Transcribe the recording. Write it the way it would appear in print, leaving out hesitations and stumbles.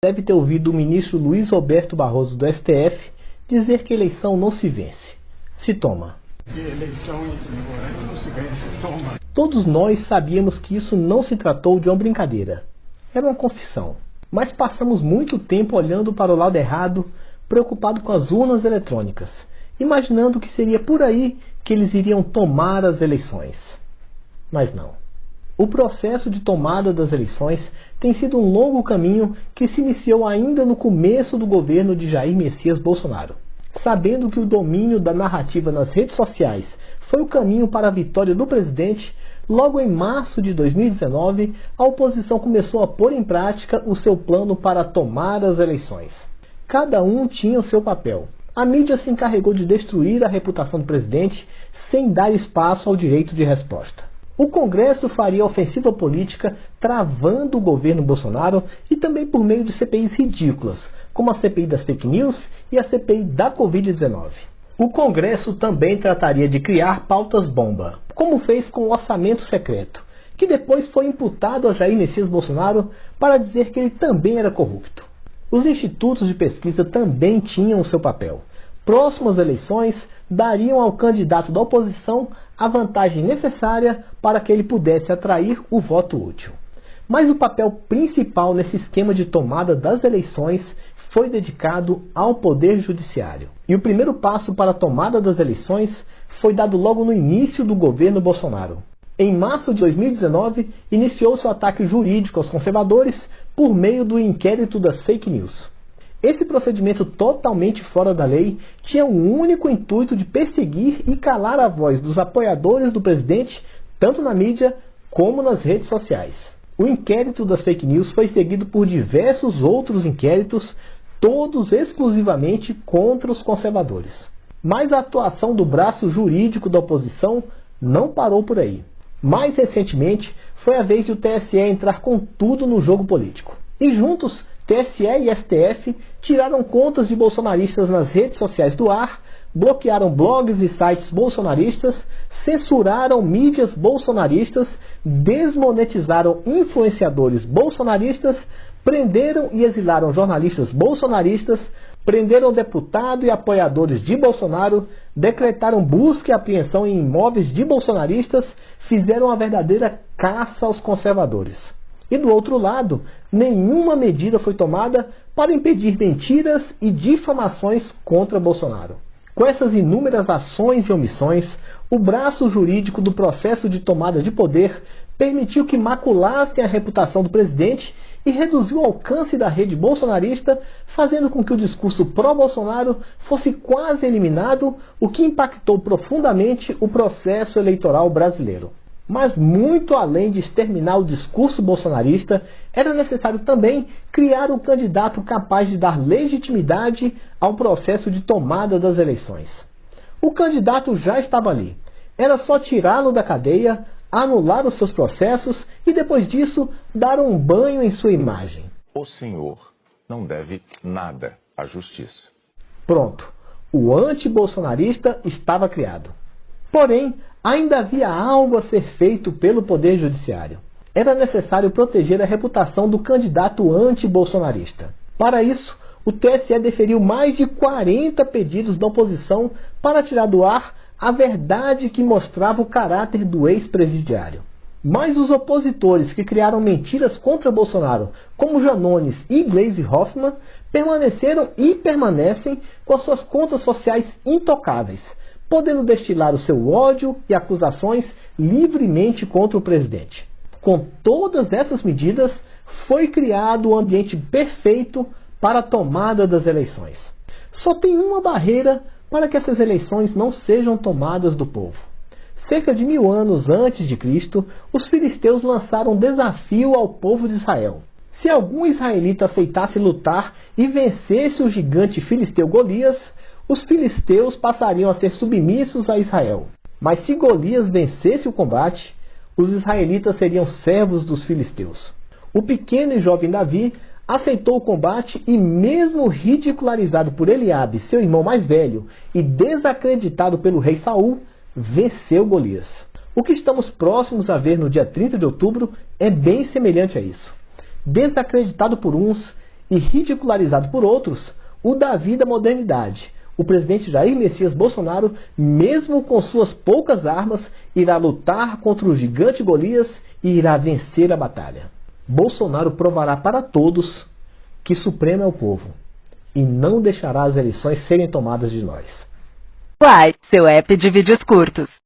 Deve ter ouvido o ministro Luiz Roberto Barroso do STF dizer que eleição não se vence, se toma. Eleições não se vence, toma. Todos nós sabíamos que isso não se tratou de uma brincadeira. Era uma confissão. Mas passamos muito tempo olhando para o lado errado, preocupado com as urnas eletrônicas, imaginando que seria por aí que eles iriam tomar as eleições. Mas não. O processo de tomada das eleições tem sido um longo caminho que se iniciou ainda no começo do governo de Jair Messias Bolsonaro. Sabendo que o domínio da narrativa nas redes sociais foi o caminho para a vitória do presidente, logo em março de 2019, a oposição começou a pôr em prática o seu plano para tomar as eleições. Cada um tinha o seu papel. A mídia se encarregou de destruir a reputação do presidente sem dar espaço ao direito de resposta. O Congresso faria ofensiva política travando o governo Bolsonaro e também por meio de CPIs ridículas, como a CPI das fake news e a CPI da Covid-19. O Congresso também trataria de criar pautas-bomba, como fez com o orçamento secreto, que depois foi imputado a Jair Messias Bolsonaro para dizer que ele também era corrupto. Os institutos de pesquisa também tinham o seu papel. Próximas eleições dariam ao candidato da oposição a vantagem necessária para que ele pudesse atrair o voto útil. Mas o papel principal nesse esquema de tomada das eleições foi dedicado ao Poder Judiciário. E o primeiro passo para a tomada das eleições foi dado logo no início do governo Bolsonaro. Em março de 2019, iniciou-se o ataque jurídico aos conservadores por meio do inquérito das fake news. Esse procedimento totalmente fora da lei tinha o único intuito de perseguir e calar a voz dos apoiadores do presidente, tanto na mídia como nas redes sociais. O inquérito das fake news foi seguido por diversos outros inquéritos, todos exclusivamente contra os conservadores. Mas a atuação do braço jurídico da oposição não parou por aí. Mais recentemente, foi a vez de o TSE entrar com tudo no jogo político. E juntos, TSE e STF tiraram contas de bolsonaristas nas redes sociais do ar, bloquearam blogs e sites bolsonaristas, censuraram mídias bolsonaristas, desmonetizaram influenciadores bolsonaristas, prenderam e exilaram jornalistas bolsonaristas, prenderam deputado e apoiadores de Bolsonaro, decretaram busca e apreensão em imóveis de bolsonaristas, fizeram uma verdadeira caça aos conservadores. E do outro lado, nenhuma medida foi tomada para impedir mentiras e difamações contra Bolsonaro. Com essas inúmeras ações e omissões, o braço jurídico do processo de tomada de poder permitiu que maculassem a reputação do presidente e reduziu o alcance da rede bolsonarista, fazendo com que o discurso pró-Bolsonaro fosse quase eliminado, o que impactou profundamente o processo eleitoral brasileiro. Mas muito além de exterminar o discurso bolsonarista, era necessário também criar um candidato capaz de dar legitimidade ao processo de tomada das eleições. O candidato já estava ali. Era só tirá-lo da cadeia, anular os seus processos e depois disso dar um banho em sua imagem. O senhor não deve nada à justiça. Pronto. O anti-bolsonarista estava criado. Porém, ainda havia algo a ser feito pelo Poder Judiciário. Era necessário proteger a reputação do candidato anti-bolsonarista. Para isso, o TSE deferiu mais de 40 pedidos da oposição para tirar do ar a verdade que mostrava o caráter do ex-presidiário. Mas os opositores que criaram mentiras contra Bolsonaro, como Janones e Gleisi Hoffmann, permaneceram e permanecem com as suas contas sociais intocáveis, podendo destilar o seu ódio e acusações livremente contra o presidente. Com todas essas medidas, foi criado o ambiente perfeito para a tomada das eleições. Só tem uma barreira para que essas eleições não sejam tomadas do povo. Cerca de 1000 anos antes de Cristo, os filisteus lançaram um desafio ao povo de Israel. Se algum israelita aceitasse lutar e vencesse o gigante filisteu Golias, os filisteus passariam a ser submissos a Israel. Mas se Golias vencesse o combate, os israelitas seriam servos dos filisteus. O pequeno e jovem Davi aceitou o combate e, mesmo ridicularizado por Eliabe, seu irmão mais velho, e desacreditado pelo rei Saul, venceu Golias. O que estamos próximos a ver no dia 30 de outubro é bem semelhante a isso. Desacreditado por uns, e ridicularizado por outros, o Davi da modernidade, o presidente Jair Messias Bolsonaro, mesmo com suas poucas armas, irá lutar contra o gigante Golias e irá vencer a batalha. Bolsonaro provará para todos que supremo é o povo e não deixará as eleições serem tomadas de nós. Quai, seu app de vídeos curtos.